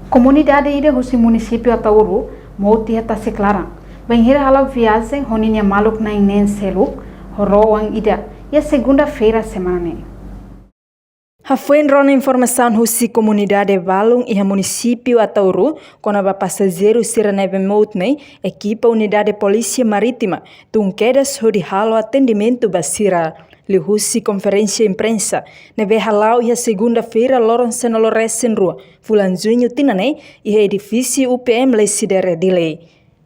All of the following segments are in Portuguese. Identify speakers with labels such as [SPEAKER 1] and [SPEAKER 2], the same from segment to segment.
[SPEAKER 1] Comunidade ida hosi município Atauru, mouti hata Seclarang. Banhira halau viagem, honinha maluk na inen seluk, horoang ida, e a segunda-feira semana.
[SPEAKER 2] Foi na informação hosi comunidade Valung e a município Atauru, quando a passageiro sira neve moutnei, equipa unidade polícia marítima, tunquedas hodi halo atendimento basira. Lihusi conferência imprensa, neve halau e a segunda-feira loron senoloresen rua, fulanzunho tinane e a edifício UPM lesidere delay.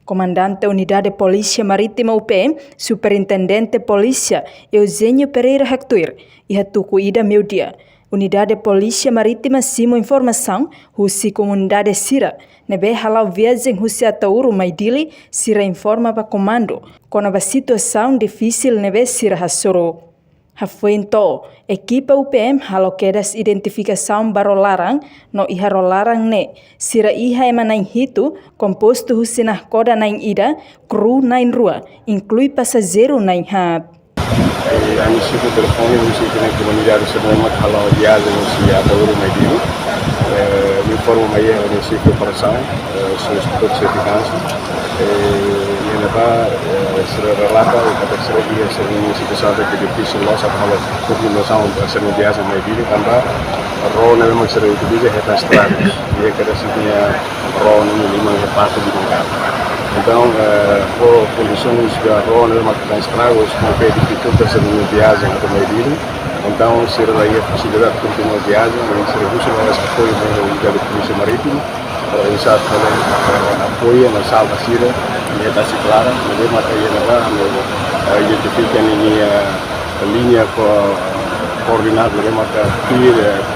[SPEAKER 2] Comandante Unidade Polícia Marítima UPM, Superintendente Polícia Eugênio Pereira Hector e a Tuku Ida Meudia. Unidade Polícia Marítima Simo Informação, Husi Comunidade Sira, nebe halau viagem Husi Atauru Maidili, Sira informa para comando, quando a situação difícil nebe Sira Hassoro. Foi então, equipa UPM halokedas identificação barolarang no iha rolarang ne, sira iha emanain hitu, composto husinah koda nain ida, kru nain rua, inclui passageiro nain hat.
[SPEAKER 3] A município telefone, o município na comunidade se chama halau viagem no Atauru Maidili. Me informo mais o município de operação, sobre o de segurança. E levar será relata e para ser dia seria situação de difícil nossa para comunicação para ser viagem mais vida também rol não é ser utiliza é estradas e é que assim tinha rol não lima é parte de lugar então por condições de rol não é estradas com que dificulta ser viagem para mais vida então será aí a possibilidade de continuar viagem e ser justo mais apoio da polícia marítima isso apoia na salva sira e está se clara mas matéria lá identifica a linha coordenada de mata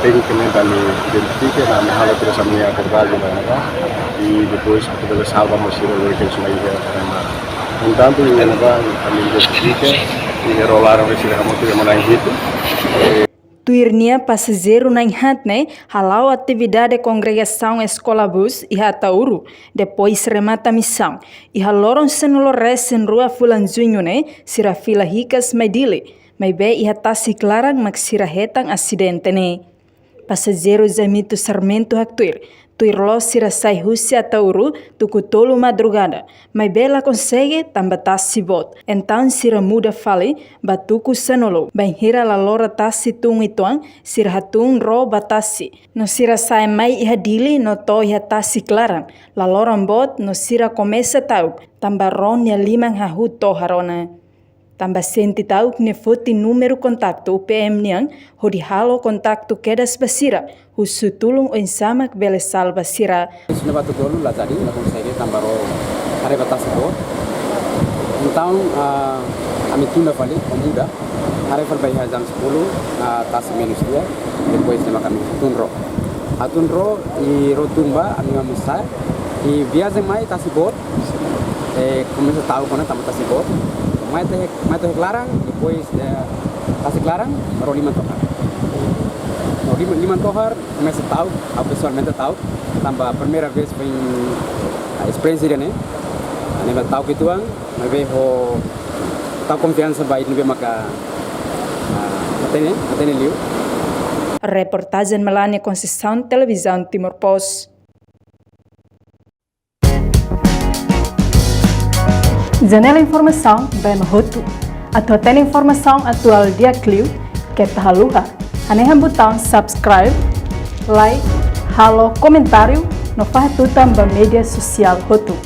[SPEAKER 3] tecnicamente ali identifica na hala terus a minha abordagem lá e depois toda a salva mas sira que eles mais então ali identifica e rolaram esse remoto de maneira
[SPEAKER 2] Tuirnia passageiro na Inhatne, halau atividade congregação escola bus e Atauru, depois remata a missão. E haloron senoloresen rua fulanzunho ne, sira fila ricas medile, mas be e hatasi clarang mag sira hetang acidente ne. Passageiro Zamito Sarmento Hector, tuirlo sira sai husi Atauru, tuku tolo madrugada, mas bela consegue tambatasi bot. Então sira muda fale, batuku senolo, banhira la lora tasi tung ituang, sira hatung ro batasi. No sira sai mai ihadili no to ihatasi klaran, la lora bot no sira começa tau, tambaron ya limang hahu to harona. Tambah senti tahu ne foti número kontakto UPM niang hodi halo kontakto kedas basira husu tulung o insamak bele sal basira.
[SPEAKER 4] Sudah batu dulu lah tadi, lalu saya tambah hari batas itu. Então kami tunda kali pemuda hari perbaikan jam 10 tas minus 2 depois nama kami tunro. Atunro i rotumba kami ngamusai i viagem mai tas bot começa tahu kona tambah tas bot. Mais teh larang, depois kasih larang, baru 5 tohar. No 5 tohar, começa tahu, aku pessoalmente tahu, tambah primeira vez foi experiência né, ane tahu kituang, nabe ho tahu confiança baik nabe maka atene liu.
[SPEAKER 2] Reportagem Melania Conceição, Televisão Timor Post.
[SPEAKER 1] Janela Informação, bem roto. Atau tem informação atual dia Clio, que tá luha. Anehan botão subscribe, like, halo, comentário, no faz tudo também mídia social roto.